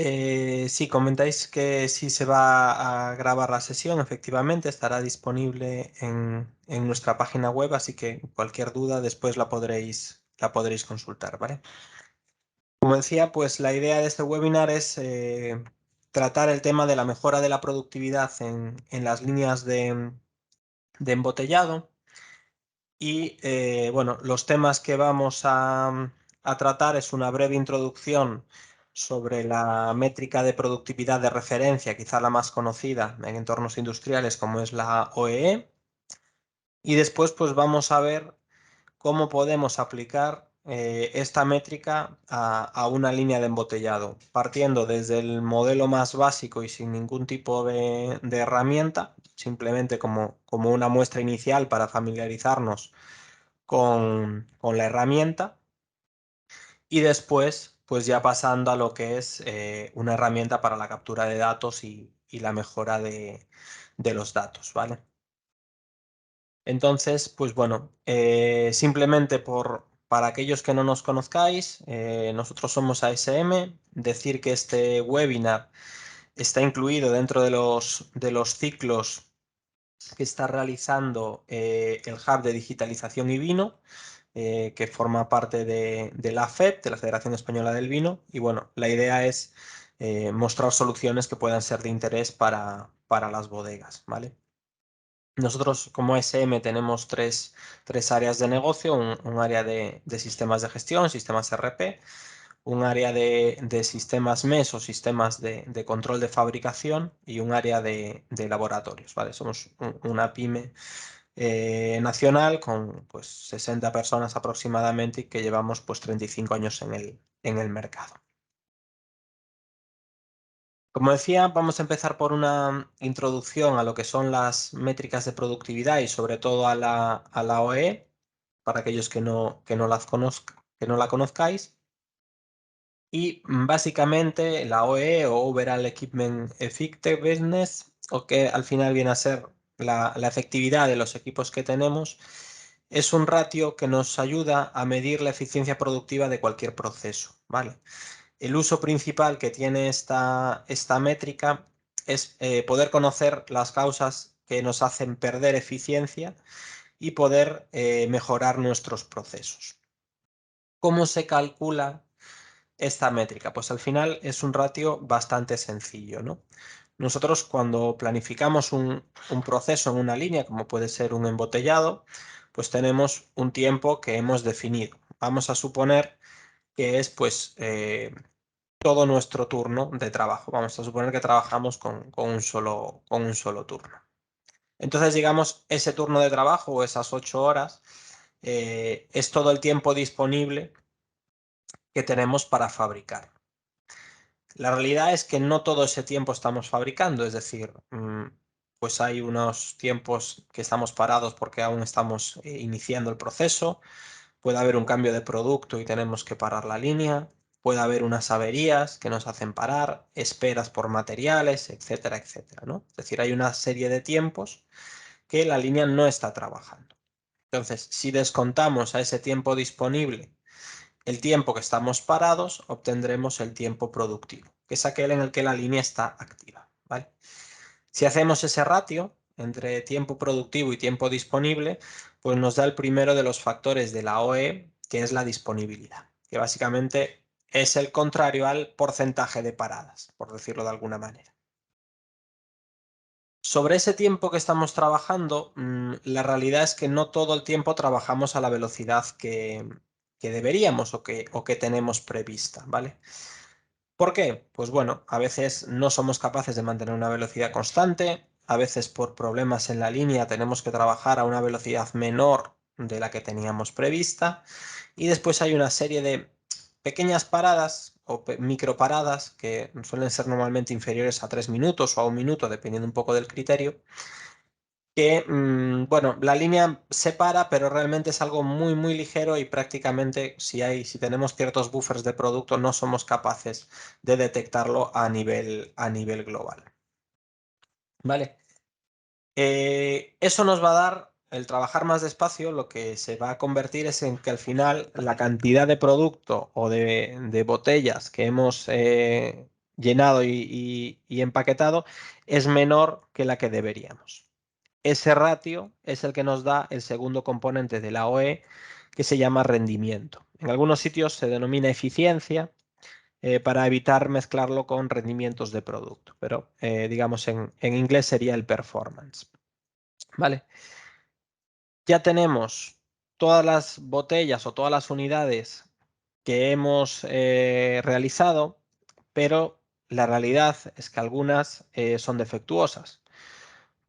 Sí, comentáis que sí se va a grabar la sesión, efectivamente, estará disponible en nuestra página web, así que cualquier duda después la podréis consultar, ¿vale? Como decía, pues la idea de este webinar es tratar el tema de la mejora de la productividad en las líneas de embotellado. Y bueno, los temas que vamos a tratar es una breve introducción sobre la métrica de productividad de referencia, quizá la más conocida en entornos industriales, como es la OEE. Y después pues vamos a ver cómo podemos aplicar esta métrica a una línea de embotellado, partiendo desde el modelo más básico y sin ningún tipo de herramienta, simplemente como una muestra inicial para familiarizarnos con la herramienta, y después pues ya pasando a lo que es una herramienta para la captura de datos y la mejora de los datos, ¿vale? Entonces, pues bueno, simplemente para aquellos que no nos conozcáis, nosotros somos ASM, decir que este webinar está incluido dentro de los ciclos que está realizando el Hub de Digitalización y Vino, que forma parte de la FEP, de la Federación Española del Vino, y bueno, la idea es mostrar soluciones que puedan ser de interés para las bodegas, ¿vale? Nosotros como SM tenemos tres áreas de negocio, un área de sistemas de gestión, sistemas RP, un área de sistemas MES o sistemas de control de fabricación y un área de laboratorios, ¿vale? Somos una pyme nacional con pues 60 personas aproximadamente y que llevamos pues 35 años en el mercado. Como decía, vamos a empezar por una introducción a lo que son las métricas de productividad y sobre todo a la OE, para aquellos que no la conozcáis. Y básicamente la OE o Overall Equipment Effectiveness, o que al final viene a ser la efectividad de los equipos que tenemos, es un ratio que nos ayuda a medir la eficiencia productiva de cualquier proceso, ¿vale? El uso principal que tiene esta métrica es poder conocer las causas que nos hacen perder eficiencia y poder mejorar nuestros procesos. ¿Cómo se calcula esta métrica? Pues al final es un ratio bastante sencillo, ¿no? Nosotros cuando planificamos un proceso en una línea, como puede ser un embotellado, pues tenemos un tiempo que hemos definido. Vamos a suponer que es pues todo nuestro turno de trabajo. Vamos a suponer que trabajamos con un solo turno. Entonces, digamos, ese turno de trabajo o esas 8 horas es todo el tiempo disponible que tenemos para fabricar. La realidad es que no todo ese tiempo estamos fabricando, es decir, pues hay unos tiempos que estamos parados porque aún estamos iniciando el proceso. Puede haber un cambio de producto y tenemos que parar la línea. Puede haber unas averías que nos hacen parar, esperas por materiales, etcétera, etcétera, ¿no? Es decir, hay una serie de tiempos que la línea no está trabajando. Entonces, si descontamos a ese tiempo disponible el tiempo que estamos parados, obtendremos el tiempo productivo, que es aquel en el que la línea está activa, ¿vale? Si hacemos ese ratio entre tiempo productivo y tiempo disponible, pues nos da el primero de los factores de la OE, que es la disponibilidad, que básicamente es el contrario al porcentaje de paradas, por decirlo de alguna manera. Sobre ese tiempo que estamos trabajando, la realidad es que no todo el tiempo trabajamos a la velocidad que deberíamos o que tenemos prevista, ¿vale? ¿Por qué? Pues bueno, a veces no somos capaces de mantener una velocidad constante, a veces por problemas en la línea tenemos que trabajar a una velocidad menor de la que teníamos prevista y después hay una serie de pequeñas paradas o microparadas que suelen ser normalmente inferiores a 3 minutos o a 1 minuto, dependiendo un poco del criterio, que, bueno, la línea se para, pero realmente es algo muy, muy ligero y prácticamente si tenemos ciertos buffers de producto no somos capaces de detectarlo a nivel global. ¿Vale? Eso nos va a dar, el trabajar más despacio, lo que se va a convertir es en que al final la cantidad de producto o de botellas que hemos llenado y empaquetado es menor que la que deberíamos. Ese ratio es el que nos da el segundo componente de la OE, que se llama rendimiento. En algunos sitios se denomina eficiencia, para evitar mezclarlo con rendimientos de producto, pero digamos en inglés sería el performance. ¿Vale? Ya tenemos todas las botellas o todas las unidades que hemos realizado, pero la realidad es que algunas son defectuosas.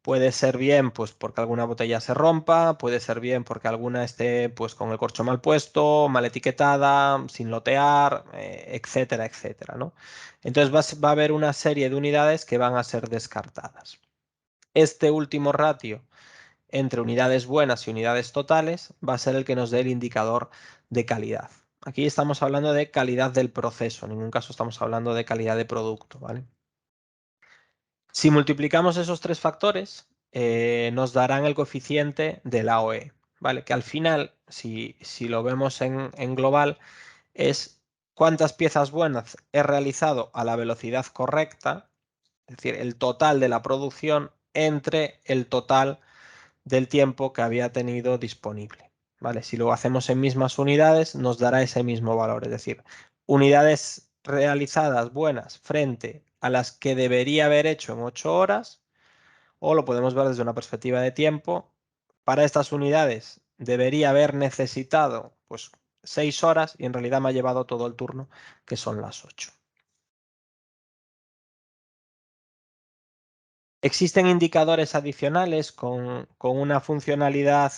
Puede ser bien pues porque alguna botella se rompa, puede ser bien porque alguna esté pues con el corcho mal puesto, mal etiquetada, sin lotear, etcétera, etcétera, ¿no? Entonces va a haber una serie de unidades que van a ser descartadas. Este último ratio entre unidades buenas y unidades totales va a ser el que nos dé el indicador de calidad. Aquí estamos hablando de calidad del proceso, en ningún caso estamos hablando de calidad de producto, ¿vale? Si multiplicamos esos tres factores, nos darán el coeficiente de la OE, ¿vale? Que al final, si lo vemos en global, es cuántas piezas buenas he realizado a la velocidad correcta, es decir, el total de la producción entre el total del tiempo que había tenido disponible, ¿vale? Si lo hacemos en mismas unidades, nos dará ese mismo valor, es decir, unidades realizadas buenas frente a las que debería haber hecho en 8 horas, o lo podemos ver desde una perspectiva de tiempo. Para estas unidades debería haber necesitado pues 6 horas y en realidad me ha llevado todo el turno, que son las 8. Existen indicadores adicionales con una funcionalidad,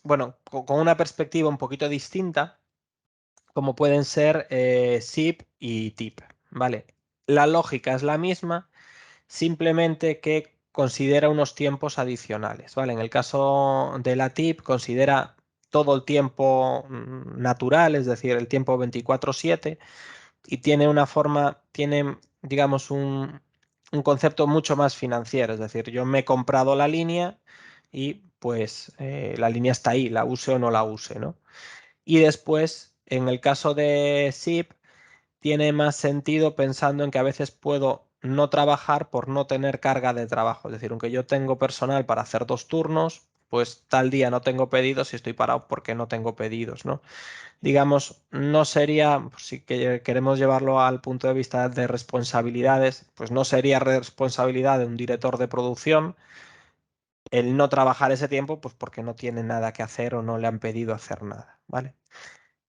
bueno, con una perspectiva un poquito distinta, como pueden ser SIP y TIP, ¿vale? La lógica es la misma, simplemente que considera unos tiempos adicionales, ¿vale? En el caso de la TIP considera todo el tiempo natural, es decir, el tiempo 24/7, y tiene una forma, tiene, digamos, un concepto mucho más financiero, es decir, yo me he comprado la línea y pues la línea está ahí, la use o no la use, ¿no? Y después, en el caso de SIP, tiene más sentido pensando en que a veces puedo no trabajar por no tener carga de trabajo. Es decir, aunque yo tengo personal para hacer 2 turnos, pues tal día no tengo pedidos y estoy parado porque no tengo pedidos, ¿no? Digamos, no sería, si queremos llevarlo al punto de vista de responsabilidades, pues no sería responsabilidad de un director de producción el no trabajar ese tiempo, pues porque no tiene nada que hacer o no le han pedido hacer nada, ¿vale?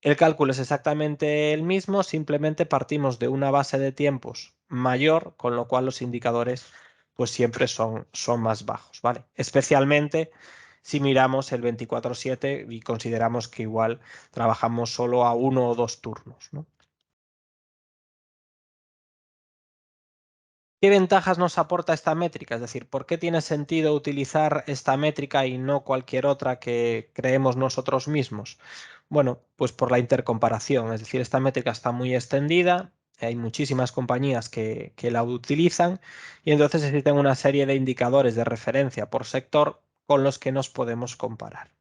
El cálculo es exactamente el mismo, simplemente partimos de una base de tiempos mayor, con lo cual los indicadores pues siempre son más bajos, ¿vale? Especialmente si miramos el 24/7 y consideramos que igual trabajamos solo a 1 o 2 turnos, ¿no? ¿Qué ventajas nos aporta esta métrica? Es decir, ¿por qué tiene sentido utilizar esta métrica y no cualquier otra que creemos nosotros mismos? Bueno, pues por la intercomparación, es decir, esta métrica está muy extendida, hay muchísimas compañías que la utilizan y entonces existen una serie de indicadores de referencia por sector con los que nos podemos comparar.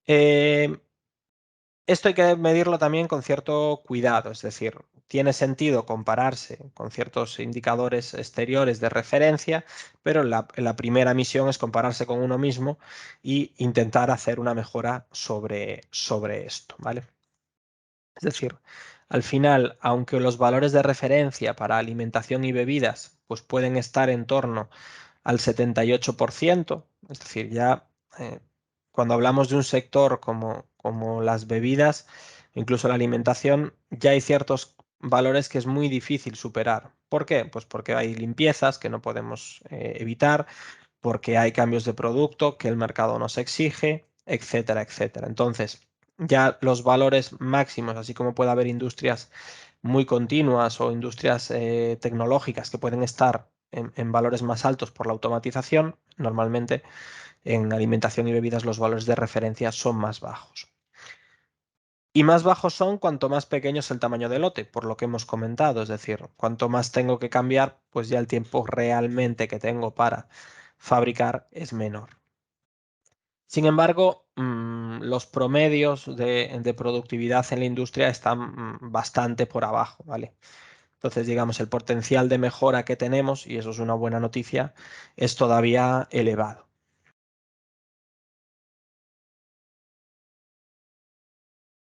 Esto hay que medirlo también con cierto cuidado, es decir, tiene sentido compararse con ciertos indicadores exteriores de referencia, pero la primera misión es compararse con uno mismo e intentar hacer una mejora sobre esto, ¿vale? Es decir, al final, aunque los valores de referencia para alimentación y bebidas pues pueden estar en torno al 78%, es decir, ya cuando hablamos de un sector como las bebidas, incluso la alimentación, ya hay ciertos valores que es muy difícil superar. ¿Por qué? Pues porque hay limpiezas que no podemos evitar, porque hay cambios de producto que el mercado nos exige, etcétera, etcétera. Entonces, ya los valores máximos, así como puede haber industrias muy continuas o industrias tecnológicas que pueden estar en valores más altos por la automatización, normalmente en alimentación y bebidas los valores de referencia son más bajos. Y más bajos son cuanto más pequeño es el tamaño del lote, por lo que hemos comentado, es decir, cuanto más tengo que cambiar, pues ya el tiempo realmente que tengo para fabricar es menor. Sin embargo, los promedios de productividad en la industria están bastante por abajo, ¿vale? Entonces, digamos, el potencial de mejora que tenemos, y eso es una buena noticia, es todavía elevado.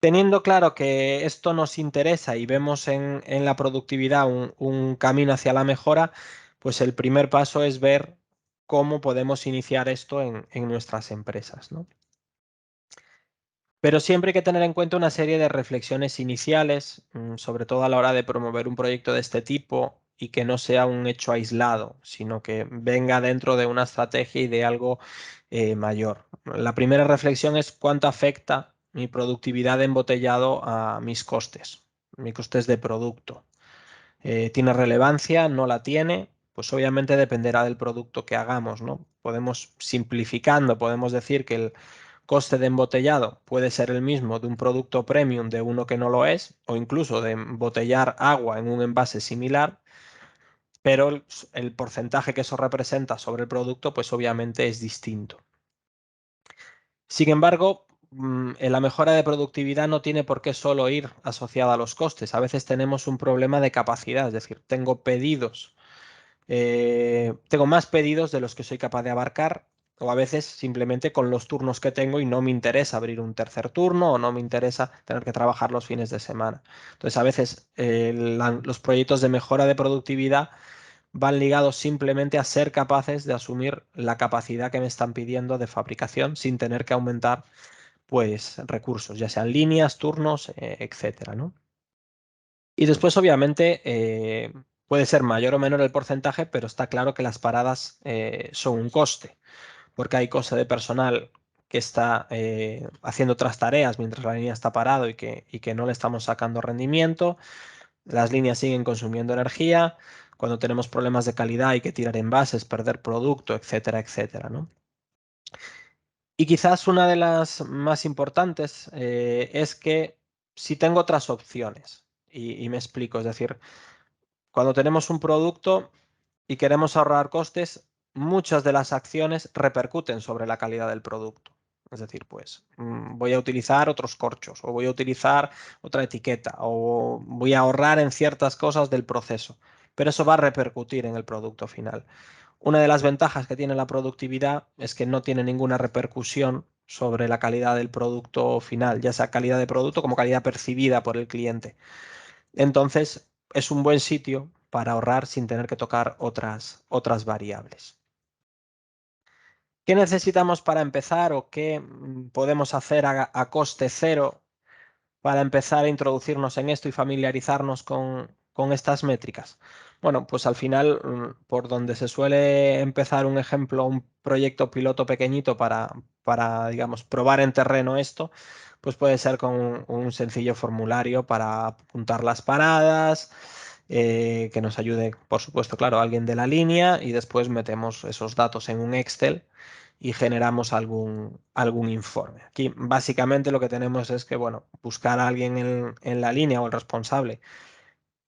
Teniendo claro que esto nos interesa y vemos en la productividad un camino hacia la mejora, pues el primer paso es ver cómo podemos iniciar esto en nuestras empresas, ¿no? Pero siempre hay que tener en cuenta una serie de reflexiones iniciales, sobre todo a la hora de promover un proyecto de este tipo y que no sea un hecho aislado, sino que venga dentro de una estrategia y de algo mayor. La primera reflexión es cuánto afecta mi productividad de embotellado a mis costes de producto. ¿Tiene relevancia? ¿No la tiene? Pues obviamente dependerá del producto que hagamos, ¿no? Podemos, simplificando, podemos decir que el coste de embotellado puede ser el mismo de un producto premium de uno que no lo es, o incluso de embotellar agua en un envase similar, pero el porcentaje que eso representa sobre el producto, pues obviamente es distinto. Sin embargo, en la mejora de productividad no tiene por qué solo ir asociada a los costes. A veces tenemos un problema de capacidad, es decir, tengo más pedidos de los que soy capaz de abarcar, o a veces simplemente con los turnos que tengo y no me interesa abrir un tercer turno o no me interesa tener que trabajar los fines de semana. Entonces, a veces los proyectos de mejora de productividad van ligados simplemente a ser capaces de asumir la capacidad que me están pidiendo de fabricación sin tener que aumentar pues recursos, ya sean líneas, turnos, etcétera, ¿no? Y después, obviamente, puede ser mayor o menor el porcentaje, pero está claro que las paradas son un coste, porque hay coste de personal que está haciendo otras tareas mientras la línea está parado y que no le estamos sacando rendimiento. Las líneas siguen consumiendo energía. Cuando tenemos problemas de calidad hay que tirar envases, perder producto, etcétera, etcétera, ¿no? Y quizás una de las más importantes es que si tengo otras opciones, y me explico, es decir, cuando tenemos un producto y queremos ahorrar costes, muchas de las acciones repercuten sobre la calidad del producto. Es decir, pues voy a utilizar otros corchos o voy a utilizar otra etiqueta o voy a ahorrar en ciertas cosas del proceso, pero eso va a repercutir en el producto final. Una de las ventajas que tiene la productividad es que no tiene ninguna repercusión sobre la calidad del producto final, ya sea calidad de producto como calidad percibida por el cliente. Entonces, es un buen sitio para ahorrar sin tener que tocar otras variables. ¿Qué necesitamos para empezar o qué podemos hacer a coste cero para empezar a introducirnos en esto y familiarizarnos con estas métricas? Bueno, pues al final, por donde se suele empezar un ejemplo, un proyecto piloto pequeñito para, digamos, probar en terreno esto, pues puede ser con un sencillo formulario para apuntar las paradas, que nos ayude, por supuesto, claro, alguien de la línea y después metemos esos datos en un Excel y generamos algún informe. Aquí básicamente lo que tenemos es que, bueno, buscar a alguien en la línea o el responsable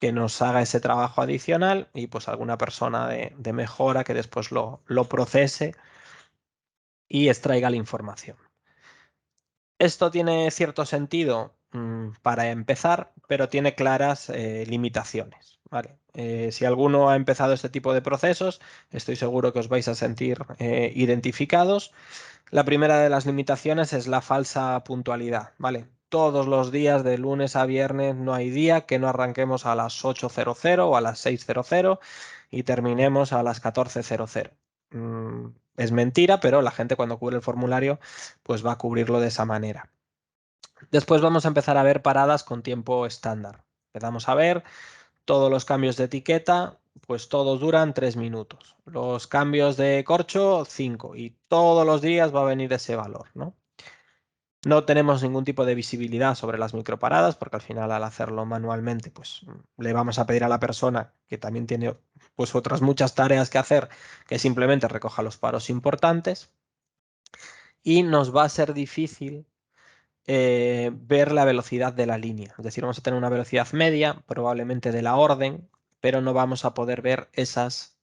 que nos haga ese trabajo adicional y pues alguna persona de mejora que después lo procese y extraiga la información. Esto tiene cierto sentido para empezar, pero tiene claras limitaciones. ¿Vale? Si alguno ha empezado este tipo de procesos, estoy seguro que os vais a sentir identificados. La primera de las limitaciones es la falsa puntualidad, ¿vale? Todos los días de lunes a viernes no hay día que no arranquemos a las 8:00 o a las 6:00 y terminemos a las 14:00. Es mentira, pero la gente cuando cubre el formulario pues va a cubrirlo de esa manera. Después vamos a empezar a ver paradas con tiempo estándar. Empezamos a ver todos los cambios de etiqueta, pues todos duran 3 minutos. Los cambios de corcho, 5. Y todos los días va a venir ese valor, ¿no? No tenemos ningún tipo de visibilidad sobre las microparadas, porque al final al hacerlo manualmente, pues le vamos a pedir a la persona que también tiene pues otras muchas tareas que hacer, que simplemente recoja los paros importantes. Y nos va a ser difícil ver la velocidad de la línea. Es decir, vamos a tener una velocidad media, probablemente de la orden, pero no vamos a poder ver esas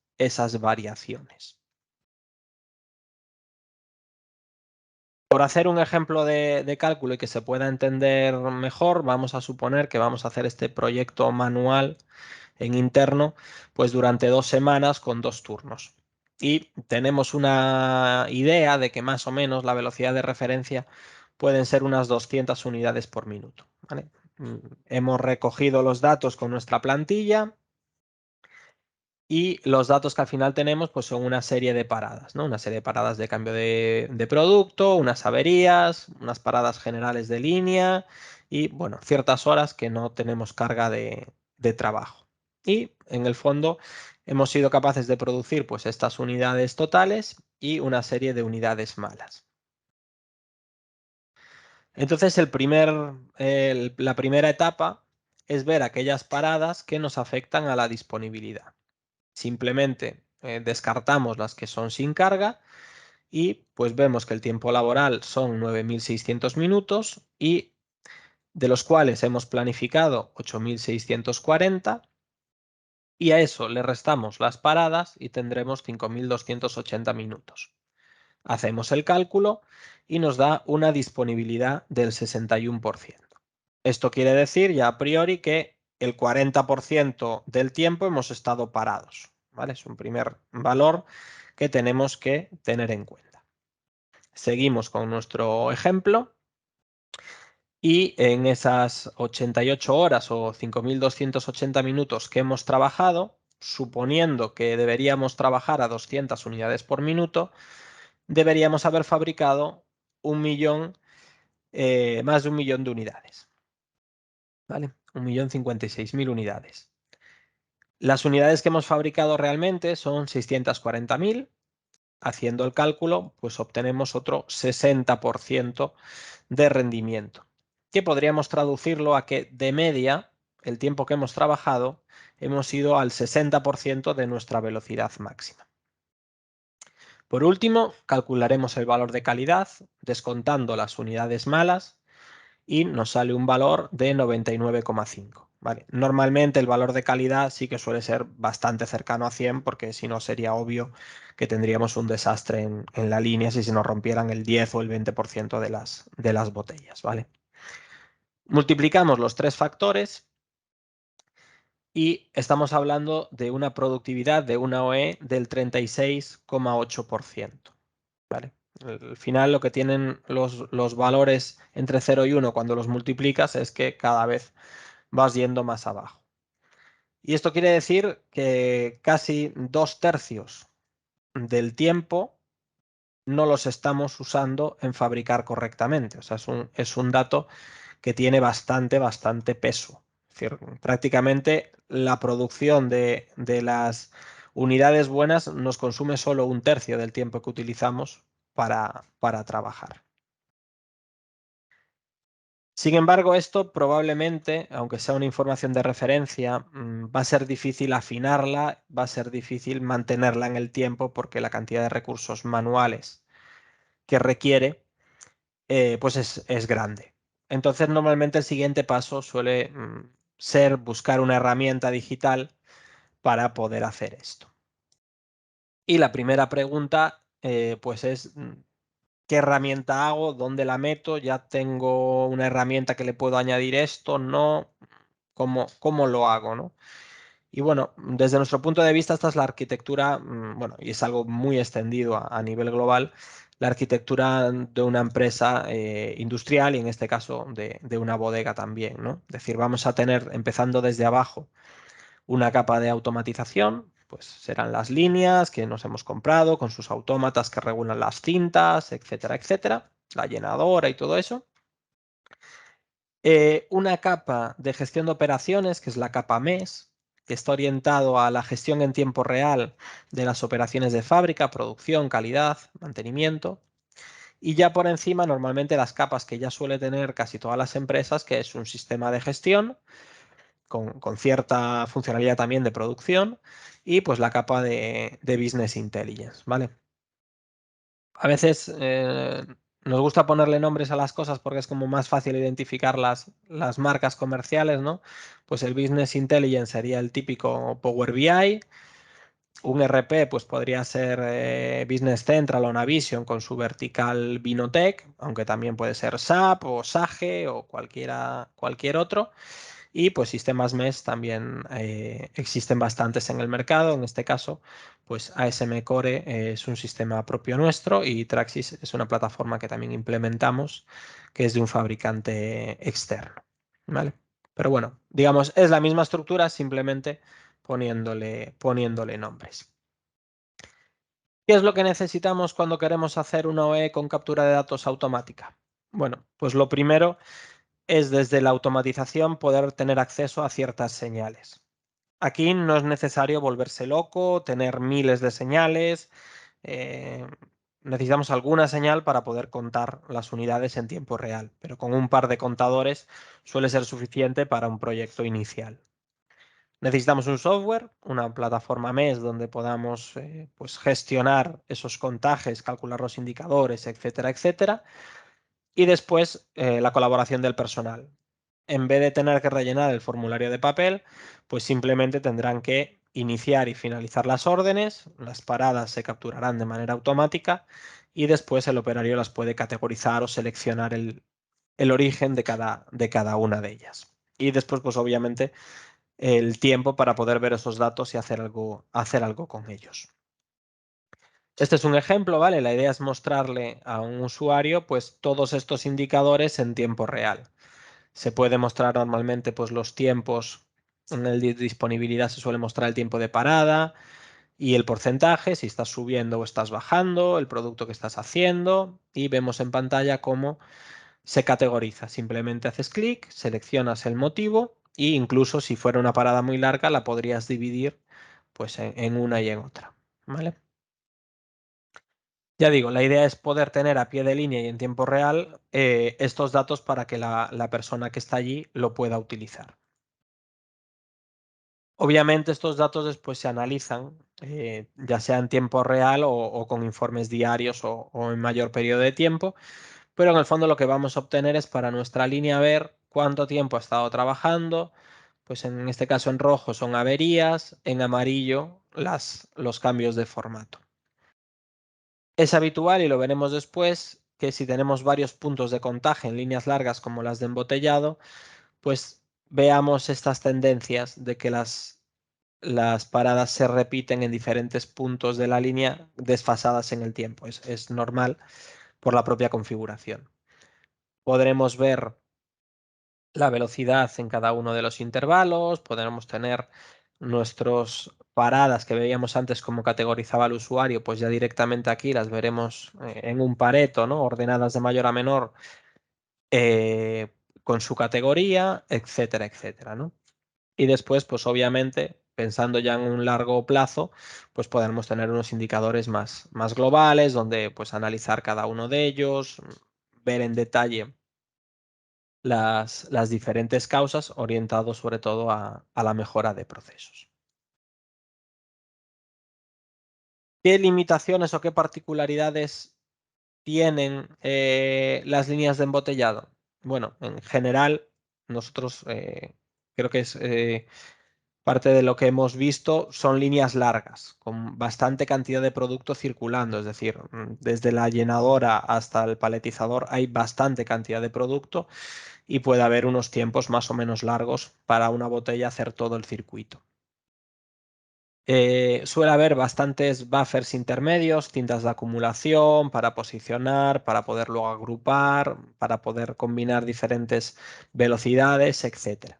variaciones. Por hacer un ejemplo de cálculo y que se pueda entender mejor, vamos a suponer que vamos a hacer este proyecto manual en interno, pues durante 2 semanas con 2 turnos. Y tenemos una idea de que más o menos la velocidad de referencia pueden ser unas 200 unidades por minuto, ¿vale? Hemos recogido los datos con nuestra plantilla y los datos que al final tenemos pues son una serie de paradas, ¿no? Una serie de paradas de cambio de producto, unas averías, unas paradas generales de línea y, bueno, ciertas horas que no tenemos carga de trabajo. Y en el fondo hemos sido capaces de producir pues estas unidades totales y una serie de unidades malas. Entonces la primera etapa es ver aquellas paradas que nos afectan a la disponibilidad. Simplemente descartamos las que son sin carga y pues vemos que el tiempo laboral son 9.600 minutos y de los cuales hemos planificado 8.640 y a eso le restamos las paradas y tendremos 5.280 minutos. Hacemos el cálculo y nos da una disponibilidad del 61%. Esto quiere decir ya a priori que el 40% del tiempo hemos estado parados, ¿vale? Es un primer valor que tenemos que tener en cuenta. Seguimos con nuestro ejemplo y en esas 88 horas o 5.280 minutos que hemos trabajado, suponiendo que deberíamos trabajar a 200 unidades por minuto, deberíamos haber fabricado más de 1.000.000 de unidades. ¿Vale? 1.056.000 unidades. Las unidades que hemos fabricado realmente son 640.000. Haciendo el cálculo, pues obtenemos otro 60% de rendimiento, que podríamos traducirlo a que de media, el tiempo que hemos trabajado, hemos ido al 60% de nuestra velocidad máxima. Por último, calcularemos el valor de calidad, descontando las unidades malas, y nos sale un valor de 99,5. ¿Vale? Normalmente el valor de calidad sí que suele ser bastante cercano a 100 porque si no sería obvio que tendríamos un desastre en la línea si se nos rompieran el 10 o el 20% de las botellas. ¿Vale? Multiplicamos los 3 factores y estamos hablando de una productividad de una OE del 36,8%. ¿Vale? Al final lo que tienen los valores entre 0 y 1 cuando los multiplicas es que cada vez vas yendo más abajo. Y esto quiere decir que casi 2/3 del tiempo no los estamos usando en fabricar correctamente. O sea, es un dato que tiene bastante peso. Es decir, prácticamente la producción de las unidades buenas nos consume solo 1/3 del tiempo que utilizamos para trabajar. Sin embargo, esto probablemente, aunque sea una información de referencia, va a ser difícil afinarla, va a ser difícil mantenerla en el tiempo porque la cantidad de recursos manuales que requiere pues es grande. Entonces, normalmente el siguiente paso suele ser buscar una herramienta digital para poder hacer esto. Y la primera pregunta pues es ¿qué herramienta hago? ¿Dónde la meto? ¿Ya tengo una herramienta que le puedo añadir esto? ¿No? ¿Cómo lo hago? ¿No? Y bueno, desde nuestro punto de vista, esta es la arquitectura, bueno, y es algo muy extendido a nivel global, la arquitectura de una empresa industrial y en este caso de una bodega también, ¿no? Es decir, vamos a tener, empezando desde abajo, una capa de automatización, pues serán las líneas que nos hemos comprado con sus autómatas que regulan las cintas, etcétera, etcétera, la llenadora y todo eso. Una capa de gestión de operaciones, que es la capa MES, que está orientado a la gestión en tiempo real de las operaciones de fábrica, producción, calidad, mantenimiento. Y ya por encima, normalmente las capas que ya suele tener casi todas las empresas, que es un sistema de gestión con cierta funcionalidad también de producción y pues la capa de Business Intelligence, ¿vale? A veces nos gusta ponerle nombres a las cosas porque es como más fácil identificar las marcas comerciales, ¿no? Pues el Business Intelligence sería el típico Power BI, Un RP pues podría ser Business Central o Navision con su vertical Vinotech, aunque también puede ser SAP o Sage o cualquier otro. Y pues sistemas MES también existen bastantes en el mercado. En este caso, pues ASM Core es un sistema propio nuestro y Traxis es una plataforma que también implementamos, que es de un fabricante externo. ¿Vale? Pero bueno, digamos, es la misma estructura, simplemente poniéndole nombres. ¿Qué es lo que necesitamos cuando queremos hacer una OE con captura de datos automática? Bueno, pues lo primero es desde la automatización poder tener acceso a ciertas señales. Aquí no es necesario volverse loco, tener miles de señales. eh, Necesitamos alguna señal para poder contar las unidades en tiempo real, pero con un par de contadores suele ser suficiente para un proyecto inicial. Necesitamos un software, una plataforma MES donde podamos pues gestionar esos contajes, calcular los indicadores, etcétera, etcétera. Y después la colaboración del personal. En vez de tener que rellenar el formulario de papel, pues simplemente tendrán que iniciar y finalizar las órdenes, las paradas se capturarán de manera automática y después el operario las puede categorizar o seleccionar el origen de cada una de ellas. Y después, pues obviamente, el tiempo para poder ver esos datos y hacer algo con ellos. Este es un ejemplo, ¿vale? La idea es mostrarle a un usuario pues todos estos indicadores en tiempo real. Se puede mostrar normalmente pues los tiempos, en el de disponibilidad se suele mostrar el tiempo de parada y el porcentaje, si estás subiendo o estás bajando, el producto que estás haciendo y vemos en pantalla cómo se categoriza. Simplemente haces clic, seleccionas el motivo e incluso si fuera una parada muy larga la podrías dividir pues en una y en otra, ¿vale? Ya digo, la idea es poder tener a pie de línea y en tiempo real estos datos para que la persona que está allí lo pueda utilizar. Obviamente estos datos después se analizan, ya sea en tiempo real o con informes diarios o en mayor periodo de tiempo, pero en el fondo lo que vamos a obtener es para nuestra línea ver cuánto tiempo ha estado trabajando, pues en este caso en rojo son averías, en amarillo los cambios de formato. Es habitual, y lo veremos después, que si tenemos varios puntos de contaje en líneas largas como las de embotellado, pues veamos estas tendencias de que las paradas se repiten en diferentes puntos de la línea desfasadas en el tiempo. Es normal por la propia configuración. Podremos ver la velocidad en cada uno de los intervalos, podremos tener nuestras paradas que veíamos antes como categorizaba el usuario, pues ya directamente aquí las veremos en un Pareto, ¿no? Ordenadas de mayor a menor eh, con su categoría, etcétera, etcétera, ¿no? Y después, pues obviamente, pensando ya en un largo plazo, pues podremos tener unos indicadores más globales, donde pues analizar cada uno de ellos, ver en detalle las diferentes causas, orientados sobre todo a la mejora de procesos. ¿Qué limitaciones o qué particularidades tienen las líneas de embotellado? Bueno, en general, nosotros creo que es parte de lo que hemos visto son líneas largas, con bastante cantidad de producto circulando, es decir, desde la llenadora hasta el paletizador hay bastante cantidad de producto y puede haber unos tiempos más o menos largos para una botella hacer todo el circuito. Suele haber bastantes buffers intermedios, cintas de acumulación para posicionar, para poder luego agrupar, para poder combinar diferentes velocidades, etc.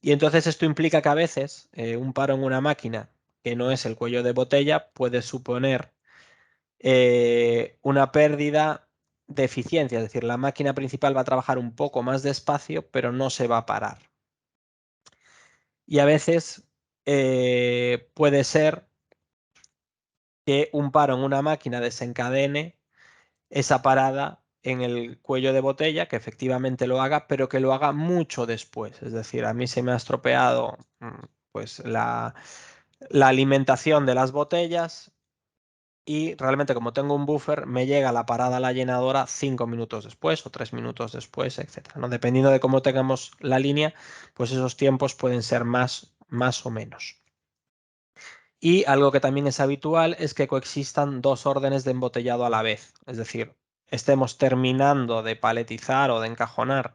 Y entonces esto implica que a veces un paro en una máquina que no es el cuello de botella puede suponer una pérdida de eficiencia, es decir, la máquina principal va a trabajar un poco más despacio, pero no se va a parar. Y a veces puede ser que un paro en una máquina desencadene esa parada en el cuello de botella, que efectivamente lo haga, pero que lo haga mucho después. Es decir, a mí se me ha estropeado pues la alimentación de las botellas y realmente como tengo un buffer me llega la parada a la llenadora 5 minutos después o 3 minutos después, etcétera, ¿no? Dependiendo de cómo tengamos la línea, pues esos tiempos pueden ser más o menos. Y algo que también es habitual es que coexistan dos órdenes de embotellado a la vez. Es decir, estemos terminando de paletizar o de encajonar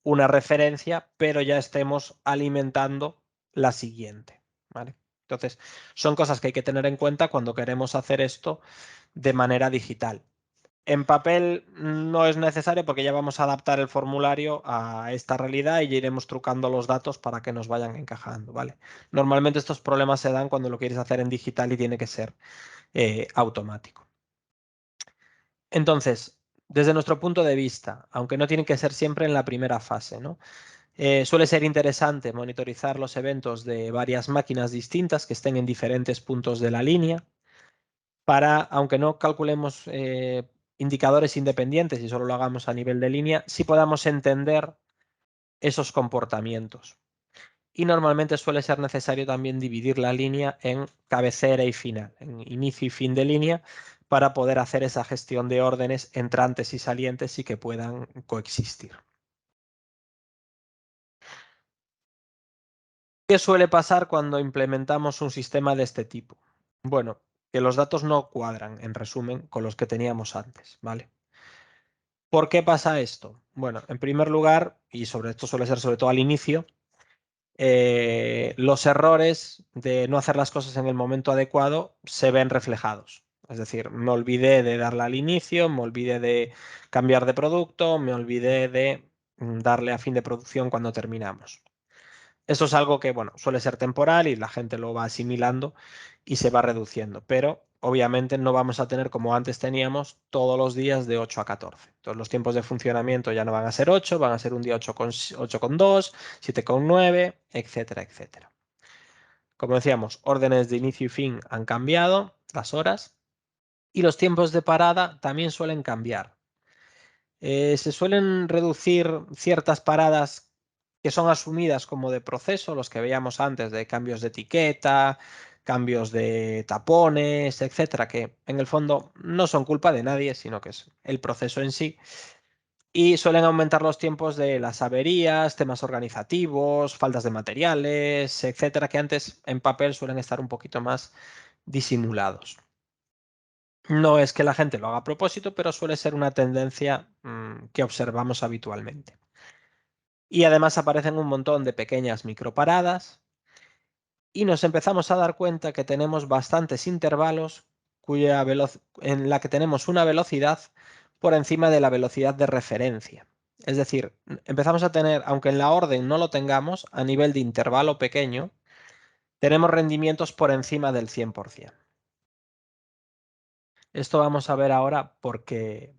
una referencia, pero ya estemos alimentando la siguiente, ¿vale? Entonces, son cosas que hay que tener en cuenta cuando queremos hacer esto de manera digital. En papel no es necesario porque ya vamos a adaptar el formulario a esta realidad y ya iremos trucando los datos para que nos vayan encajando, ¿vale? Normalmente estos problemas se dan cuando lo quieres hacer en digital y tiene que ser automático. Entonces, desde nuestro punto de vista, aunque no tiene que ser siempre en la primera fase, ¿no? Suele ser interesante monitorizar los eventos de varias máquinas distintas que estén en diferentes puntos de la línea para, aunque no calculemos indicadores independientes y solo lo hagamos a nivel de línea, sí podamos entender esos comportamientos. Y normalmente suele ser necesario también dividir la línea en cabecera y final, en inicio y fin de línea, para poder hacer esa gestión de órdenes entrantes y salientes y que puedan coexistir. ¿Qué suele pasar cuando implementamos un sistema de este tipo? Bueno, que los datos no cuadran, en resumen, con los que teníamos antes, ¿vale? ¿Por qué pasa esto? Bueno, en primer lugar, y sobre esto suele ser sobre todo al inicio, los errores de no hacer las cosas en el momento adecuado se ven reflejados. Es decir, me olvidé de darle al inicio, me olvidé de cambiar de producto, me olvidé de darle a fin de producción cuando terminamos. Esto es algo que, bueno, suele ser temporal y la gente lo va asimilando y se va reduciendo, pero obviamente no vamos a tener como antes teníamos todos los días de 8 a 14. Entonces los tiempos de funcionamiento ya no van a ser 8, van a ser un día 8,2, 7,9, etcétera, etcétera. Como decíamos, órdenes de inicio y fin han cambiado, las horas, y los tiempos de parada también suelen cambiar. Se suelen reducir ciertas paradas que son asumidas como de proceso, los que veíamos antes de cambios de etiqueta, cambios de tapones, etcétera, que en el fondo no son culpa de nadie, sino que es el proceso en sí. Y suelen aumentar los tiempos de las averías, temas organizativos, faltas de materiales, etcétera, que antes en papel suelen estar un poquito más disimulados. No es que la gente lo haga a propósito, pero suele ser una tendencia que observamos habitualmente. Y además aparecen un montón de pequeñas microparadas y nos empezamos a dar cuenta que tenemos bastantes intervalos en la que tenemos una velocidad por encima de la velocidad de referencia. Es decir, empezamos a tener, aunque en la orden no lo tengamos, a nivel de intervalo pequeño, tenemos rendimientos por encima del 100%. Esto vamos a ver ahora por qué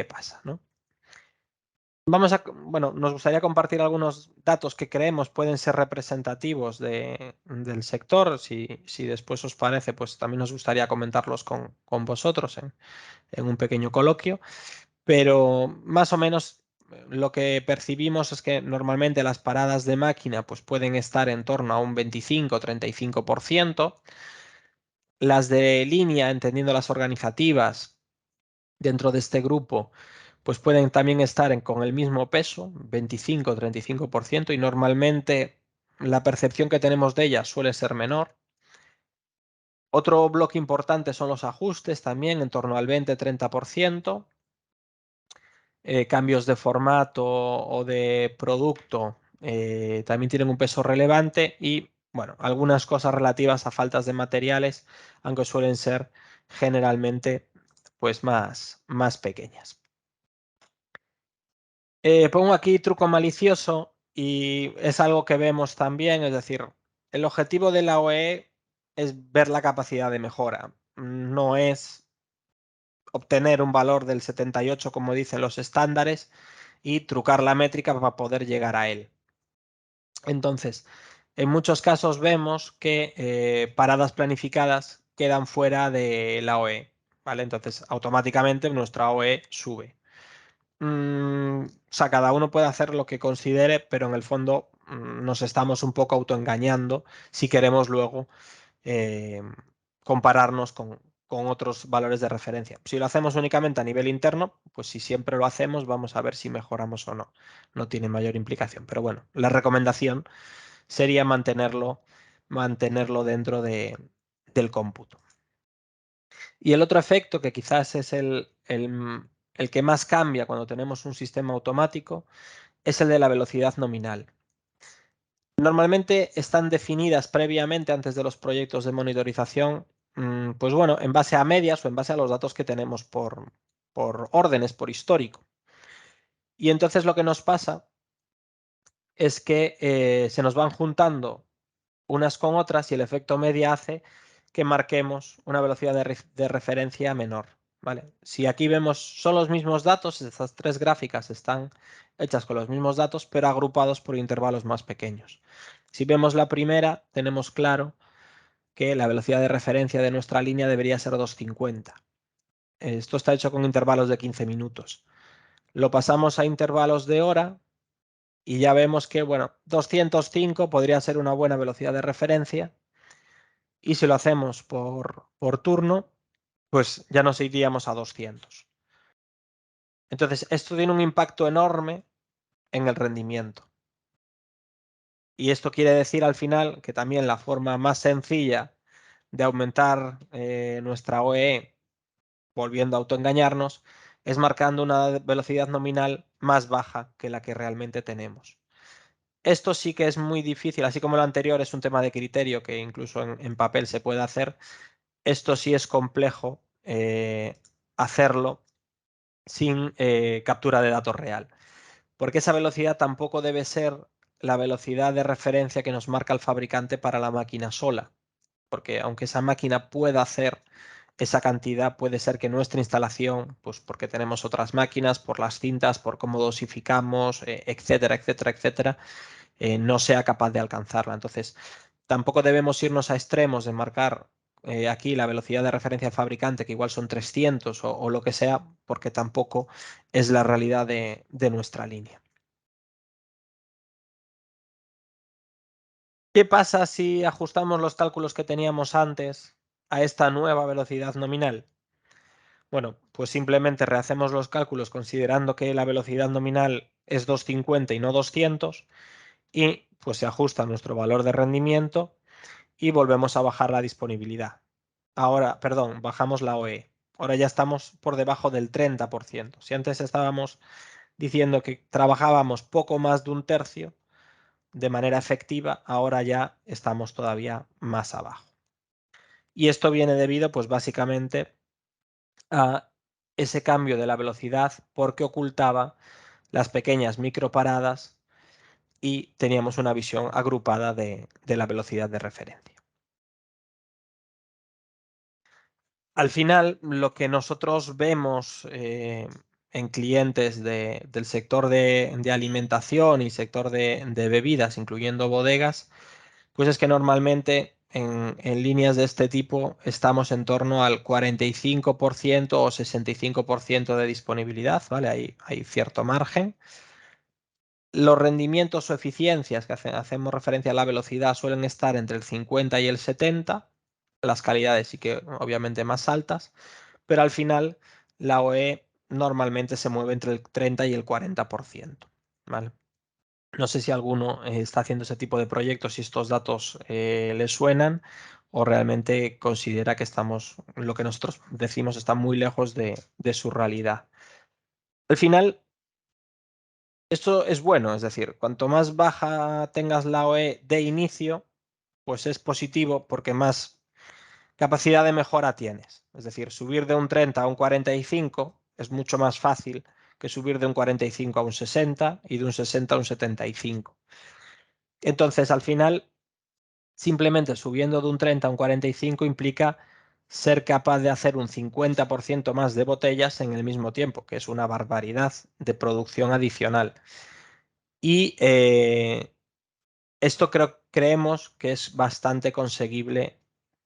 pasa, ¿no? Bueno, nos gustaría compartir algunos datos que creemos pueden ser representativos del sector. Si después os parece, pues también nos gustaría comentarlos con vosotros en un pequeño coloquio. Pero más o menos lo que percibimos es que normalmente las paradas de máquina pues pueden estar en torno a un 25-35%. Las de línea, entendiendo las organizativas, dentro de este grupo, pues pueden también estar con el mismo peso, 25-35%, y normalmente la percepción que tenemos de ellas suele ser menor. Otro bloque importante son los ajustes también, en torno al 20-30%. Cambios de formato o de producto también tienen un peso relevante y, bueno, algunas cosas relativas a faltas de materiales, aunque suelen ser generalmente pues más pequeñas. Pongo aquí truco malicioso y es algo que vemos también, es decir, el objetivo de la OE es ver la capacidad de mejora, no es obtener un valor del 78 como dicen los estándares y trucar la métrica para poder llegar a él. Entonces, en muchos casos vemos que paradas planificadas quedan fuera de la OE, ¿vale? Entonces, automáticamente nuestra OE sube. O sea, cada uno puede hacer lo que considere, pero en el fondo nos estamos un poco autoengañando si queremos luego eh, compararnos con otros valores de referencia. Si lo hacemos únicamente a nivel interno, pues si siempre lo hacemos, vamos a ver si mejoramos o no. No tiene mayor implicación. Pero bueno, la recomendación sería mantenerlo dentro del cómputo. Y el otro efecto, que quizás es el que más cambia cuando tenemos un sistema automático, es el de la velocidad nominal. Normalmente están definidas previamente antes de los proyectos de monitorización, pues bueno, en base a medias o en base a los datos que tenemos por órdenes, por histórico. Y entonces lo que nos pasa es que se nos van juntando unas con otras y el efecto media hace que marquemos una velocidad de referencia menor. ¿Vale? Si aquí vemos, son los mismos datos, estas tres gráficas están hechas con los mismos datos, pero agrupados por intervalos más pequeños. Si vemos la primera, tenemos claro que la velocidad de referencia de nuestra línea debería ser 250. Esto está hecho con intervalos de 15 minutos. Lo pasamos a intervalos de hora y ya vemos que, bueno, 205 podría ser una buena velocidad de referencia. Y si lo hacemos por turno, pues ya nos iríamos a 200. Entonces, esto tiene un impacto enorme en el rendimiento. Y esto quiere decir al final que también la forma más sencilla de aumentar nuestra OEE, volviendo a autoengañarnos, es marcando una velocidad nominal más baja que la que realmente tenemos. Esto sí que es muy difícil, así como lo anterior es un tema de criterio que incluso en papel se puede hacer. Esto sí es complejo hacerlo sin captura de datos real, porque esa velocidad tampoco debe ser la velocidad de referencia que nos marca el fabricante para la máquina sola, porque aunque esa máquina pueda hacer esa cantidad, puede ser que nuestra instalación, pues porque tenemos otras máquinas, por las cintas, por cómo dosificamos, etcétera, etcétera, etcétera, no sea capaz de alcanzarla. Entonces, tampoco debemos irnos a extremos de marcar aquí la velocidad de referencia del fabricante, que igual son 300 o lo que sea, porque tampoco es la realidad de nuestra línea. ¿Qué pasa si ajustamos los cálculos que teníamos antes a esta nueva velocidad nominal? Bueno, pues simplemente rehacemos los cálculos considerando que la velocidad nominal es 250 y no 200 y pues se ajusta nuestro valor de rendimiento y volvemos a bajar la disponibilidad. Ahora, perdón, bajamos la OE. Ahora ya estamos por debajo del 30%. Si antes estábamos diciendo que trabajábamos poco más de un tercio de manera efectiva, ahora ya estamos todavía más abajo. Y esto viene debido, pues básicamente, a ese cambio de la velocidad porque ocultaba las pequeñas microparadas y teníamos una visión agrupada de la velocidad de referencia. Al final, lo que nosotros vemos en clientes del sector de alimentación y sector de bebidas, incluyendo bodegas, pues es que normalmente en líneas de este tipo estamos en torno al 45% o 65% de disponibilidad, ¿vale? Hay cierto margen. Los rendimientos o eficiencias que hacemos referencia a la velocidad suelen estar entre el 50 y el 70, las calidades sí que obviamente más altas, pero al final la OE normalmente se mueve entre el 30 y el 40%, ¿vale? No sé si alguno está haciendo ese tipo de proyectos, si estos datos le suenan o realmente considera que lo que nosotros decimos está muy lejos de su realidad. Al final, esto es bueno, es decir, cuanto más baja tengas la OE de inicio, pues es positivo porque más capacidad de mejora tienes. Es decir, subir de un 30 a un 45 es mucho más fácil que subir de un 45 a un 60 y de un 60 a un 75. Entonces, al final, simplemente subiendo de un 30 a un 45 implica ser capaz de hacer un 50% más de botellas en el mismo tiempo, que es una barbaridad de producción adicional. Y esto creemos que es bastante conseguible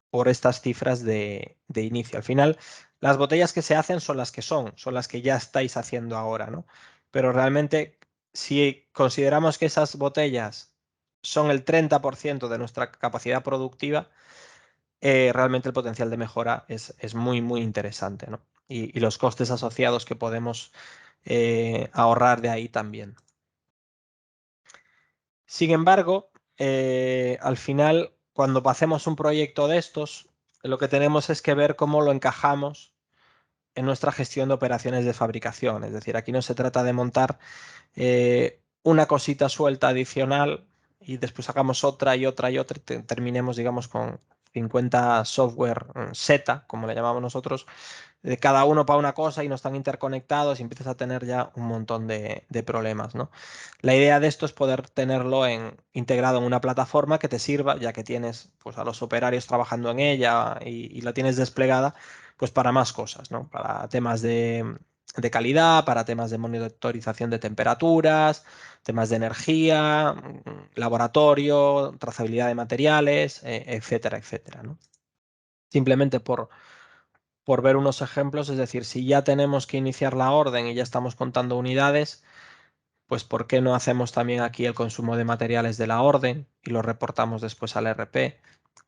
por estas cifras de inicio. Al final, las botellas que se hacen son las que ya estáis haciendo ahora, ¿no? Pero realmente, si consideramos que esas botellas son el 30% de nuestra capacidad productiva, realmente el potencial de mejora es muy, muy interesante, ¿no? Y los costes asociados que podemos ahorrar de ahí también. Sin embargo, al final, cuando hacemos un proyecto de estos, lo que tenemos es que ver cómo lo encajamos en nuestra gestión de operaciones de fabricación. Es decir, aquí no se trata de montar una cosita suelta adicional y después hagamos otra y otra y otra y terminemos, digamos, con 50 software Z, como le llamamos nosotros, de cada uno para una cosa y no están interconectados y empiezas a tener ya un montón de problemas, ¿no? La idea de esto es poder tenerlo integrado en una plataforma que te sirva, ya que tienes pues, a los operarios trabajando en ella y la tienes desplegada, pues para más cosas, ¿no? Para temas de calidad, para temas de monitorización de temperaturas, temas de energía, laboratorio, trazabilidad de materiales, etcétera, etcétera, ¿no? Simplemente por ver unos ejemplos, es decir, si ya tenemos que iniciar la orden y ya estamos contando unidades, pues ¿por qué no hacemos también aquí el consumo de materiales de la orden y lo reportamos después al RP?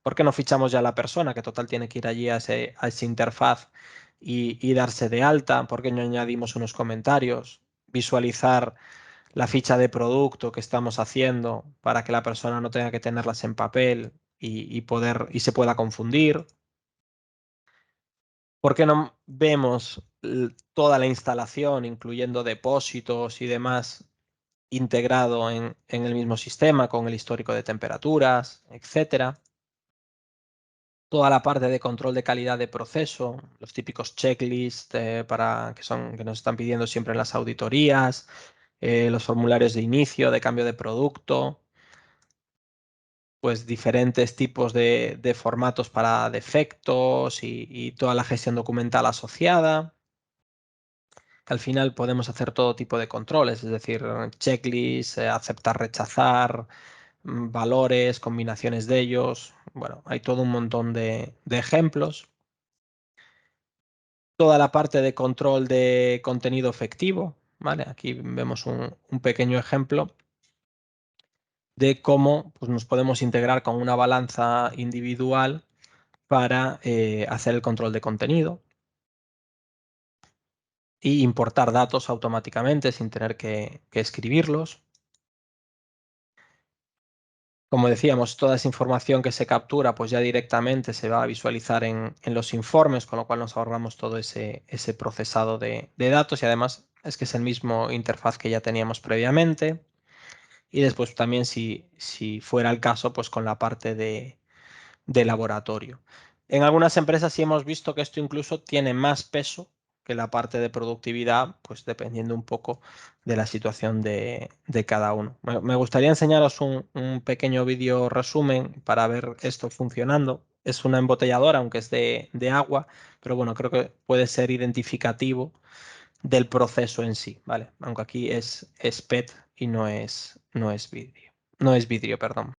¿Por qué no fichamos ya a la persona que total tiene que ir allí a esa interfaz y darse de alta? ¿Por qué no añadimos unos comentarios? Visualizar la ficha de producto que estamos haciendo para que la persona no tenga que tenerlas en papel y se pueda confundir. ¿Por qué no vemos toda la instalación, incluyendo depósitos y demás, integrado en el mismo sistema con el histórico de temperaturas, etcétera? Toda la parte de control de calidad de proceso, los típicos checklists que nos están pidiendo siempre en las auditorías, los formularios de inicio, de cambio de producto, pues diferentes tipos de formatos para defectos y toda la gestión documental asociada. Que al final podemos hacer todo tipo de controles, es decir, checklists, aceptar, rechazar, valores, combinaciones de ellos. Bueno, hay todo un montón de ejemplos. Toda la parte de control de contenido efectivo, ¿vale? Aquí vemos un pequeño ejemplo de cómo pues, nos podemos integrar con una balanza individual para hacer el control de contenido e importar datos automáticamente sin tener que escribirlos. Como decíamos, toda esa información que se captura, pues ya directamente se va a visualizar en los informes, con lo cual nos ahorramos todo ese procesado de datos y además es que es el mismo interfaz que ya teníamos previamente. Y después también, si fuera el caso, pues con la parte de laboratorio. En algunas empresas sí hemos visto que esto incluso tiene más peso que la parte de productividad, pues dependiendo un poco de la situación de cada uno. Me gustaría enseñaros un pequeño vídeo resumen para ver esto funcionando. Es una embotelladora, aunque es de agua, pero bueno, creo que puede ser identificativo del proceso en sí, ¿vale? Aunque aquí es PET y no es vidrio. No es vidrio, perdón.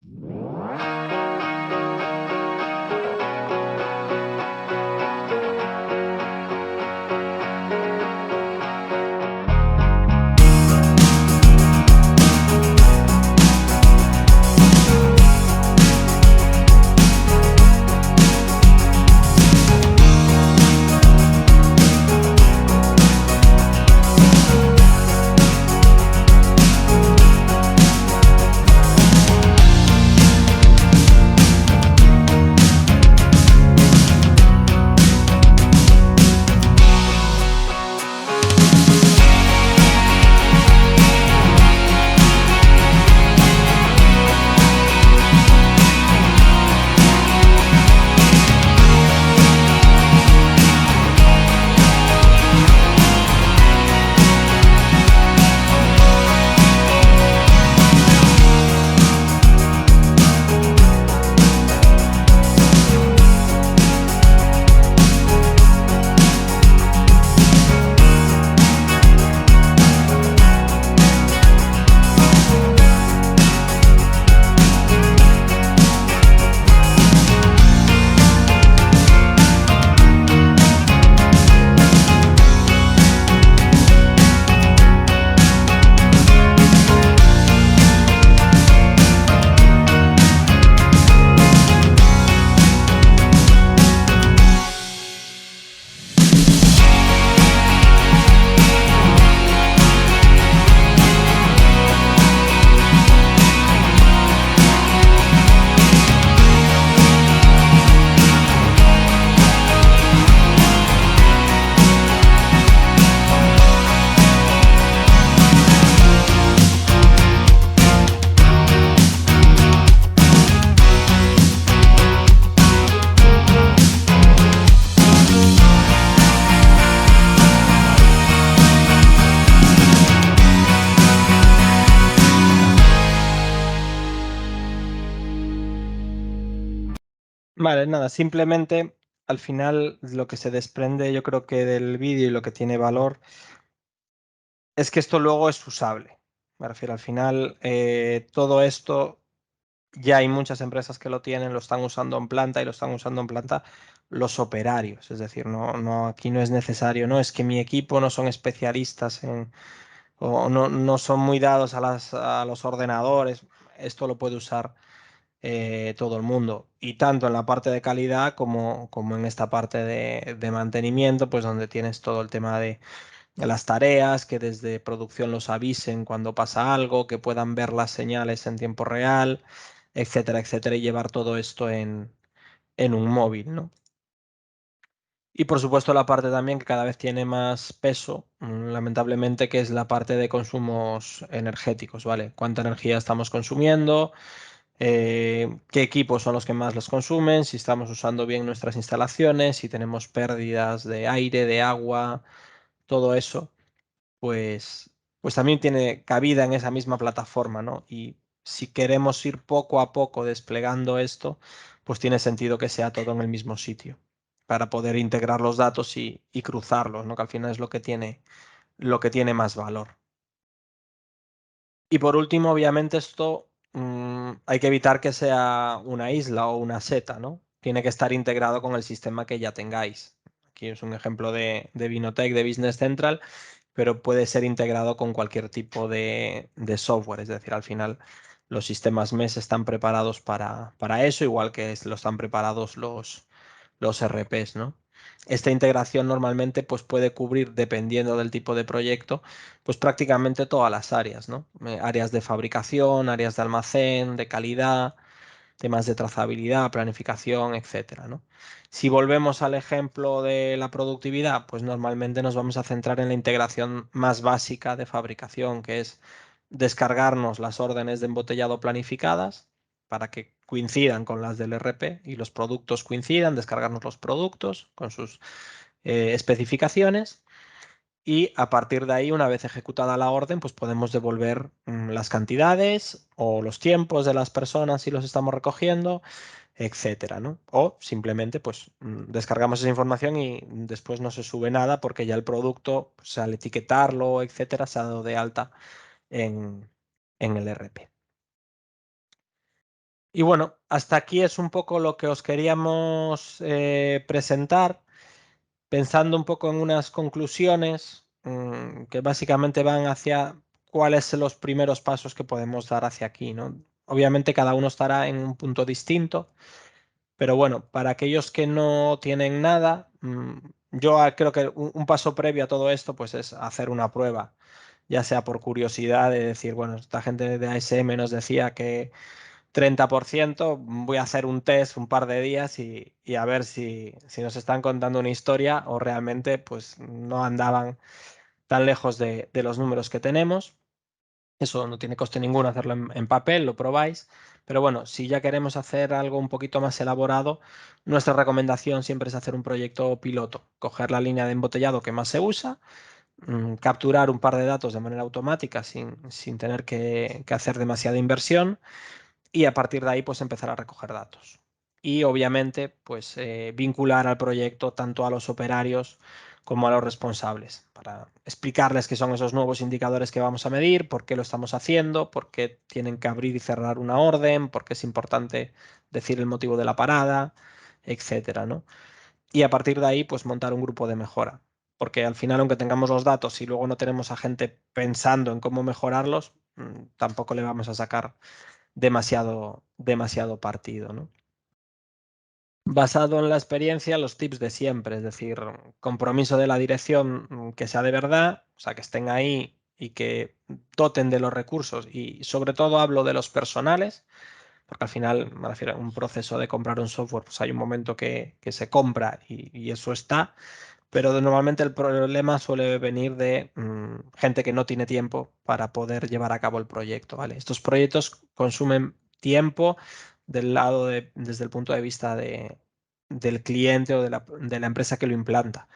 Vale, nada, simplemente al final lo que se desprende yo creo que del vídeo y lo que tiene valor es que esto luego es usable. Me refiero al final, todo esto ya hay muchas empresas que lo tienen, lo están usando en planta y lo están usando en planta los operarios. Es decir, aquí no es necesario, no es que mi equipo no son especialistas en, o no son muy dados a los ordenadores. Esto lo puede usar todo el mundo. Y tanto en la parte de calidad como en esta parte de mantenimiento, pues donde tienes todo el tema de las tareas, que desde producción los avisen cuando pasa algo, que puedan ver las señales en tiempo real, etcétera, etcétera, y llevar todo esto en un móvil, ¿no? Y por supuesto la parte también que cada vez tiene más peso, lamentablemente, que es la parte de consumos energéticos, ¿vale? ¿Cuánta energía estamos consumiendo? ¿Qué equipos son los que más los consumen? Si estamos usando bien nuestras instalaciones, si tenemos pérdidas de aire, de agua, todo eso pues, pues también tiene cabida en esa misma plataforma, ¿no? Y si queremos ir poco a poco desplegando esto, pues tiene sentido que sea todo en el mismo sitio para poder integrar los datos y cruzarlos, ¿no? Que al final es lo que tiene más valor. Y por último, obviamente esto hay que evitar que sea una isla o una seta, ¿no? Tiene que estar integrado con el sistema que ya tengáis. Aquí es un ejemplo de Vinotec, de Business Central, pero puede ser integrado con cualquier tipo de software. Es decir, al final los sistemas MES están preparados para eso, igual que lo están preparados los RPs, ¿no? Esta integración normalmente pues, puede cubrir, dependiendo del tipo de proyecto, pues prácticamente todas las áreas, ¿no? Áreas de fabricación, áreas de almacén, de calidad, temas de trazabilidad, planificación, etcétera, ¿no? Si volvemos al ejemplo de la productividad, pues normalmente nos vamos a centrar en la integración más básica de fabricación, que es descargarnos las órdenes de embotellado planificadas para que coincidan con las del RP y los productos coincidan, descargarnos los productos con sus especificaciones y a partir de ahí, una vez ejecutada la orden, pues podemos devolver las cantidades o los tiempos de las personas si los estamos recogiendo, etcétera, ¿no? O simplemente pues descargamos esa información y después no se sube nada porque ya el producto, pues, al etiquetarlo, etcétera, se ha dado de alta en, en el RP. Y bueno, hasta aquí es un poco lo que os queríamos presentar, pensando un poco en unas conclusiones que básicamente van hacia cuáles son los primeros pasos que podemos dar hacia aquí, ¿no? Obviamente cada uno estará en un punto distinto, pero bueno, para aquellos que no tienen nada, yo creo que un paso previo a todo esto pues es hacer una prueba, ya sea por curiosidad de decir, bueno, esta gente de ASM nos decía que 30%, voy a hacer un test un par de días y a ver si nos están contando una historia o realmente pues no andaban tan lejos de los números que tenemos. Eso no tiene coste ninguno hacerlo en papel, lo probáis. Pero bueno, si ya queremos hacer algo un poquito más elaborado, nuestra recomendación siempre es hacer un proyecto piloto, coger la línea de embotellado que más se usa, capturar un par de datos de manera automática sin tener que hacer demasiada inversión y a partir de ahí pues empezar a recoger datos. Y obviamente pues vincular al proyecto tanto a los operarios como a los responsables para explicarles qué son esos nuevos indicadores que vamos a medir, por qué lo estamos haciendo, por qué tienen que abrir y cerrar una orden, por qué es importante decir el motivo de la parada, etcétera, ¿no? Y a partir de ahí pues montar un grupo de mejora. Porque al final, aunque tengamos los datos y luego no tenemos a gente pensando en cómo mejorarlos, tampoco le vamos a sacar demasiado partido, ¿no? Basado en la experiencia, los tips de siempre, es decir, compromiso de la dirección que sea de verdad, o sea, que estén ahí y que doten de los recursos y sobre todo hablo de los personales, porque al final me refiero a un proceso de comprar un software, pues hay un momento que se compra y eso está, pero normalmente el problema suele venir de gente que no tiene tiempo para poder llevar a cabo el proyecto, ¿vale? Estos proyectos consumen tiempo desde el punto de vista del cliente o de la empresa que lo implanta.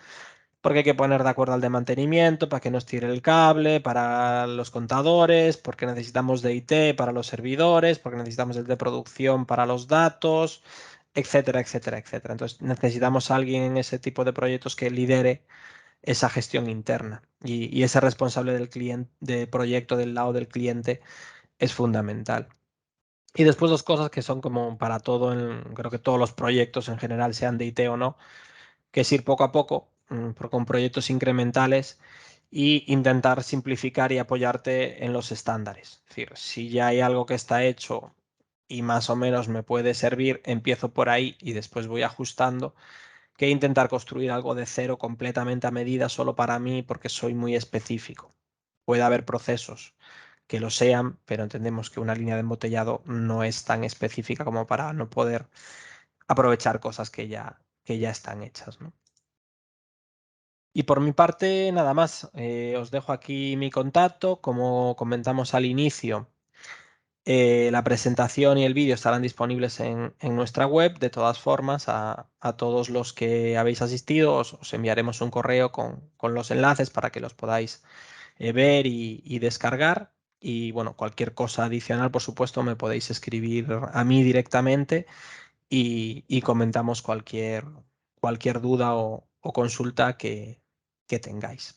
Porque hay que poner de acuerdo al de mantenimiento para que nos tire el cable, para los contadores, porque necesitamos de IT para los servidores, porque necesitamos el de producción para los datos, etcétera, etcétera, etcétera. Entonces necesitamos a alguien en ese tipo de proyectos que lidere esa gestión interna y ese responsable del cliente, del proyecto del lado del cliente es fundamental. Y después dos cosas que son como para todo, creo que todos los proyectos en general, sean de IT o no, que es ir poco a poco, con proyectos incrementales y intentar simplificar y apoyarte en los estándares. Es decir, si ya hay algo que está hecho y más o menos me puede servir, empiezo por ahí y después voy ajustando, que intentar construir algo de cero completamente a medida solo para mí porque soy muy específico. Puede haber procesos que lo sean, pero entendemos que una línea de embotellado no es tan específica como para no poder aprovechar cosas que ya están hechas, ¿no? Y por mi parte, nada más. Os dejo aquí mi contacto. Como comentamos al inicio, la presentación y el vídeo estarán disponibles en nuestra web. De todas formas, a todos los que habéis asistido, os enviaremos un correo con los enlaces para que los podáis ver y descargar. Y bueno, cualquier cosa adicional, por supuesto, me podéis escribir a mí directamente y comentamos cualquier duda o consulta que tengáis.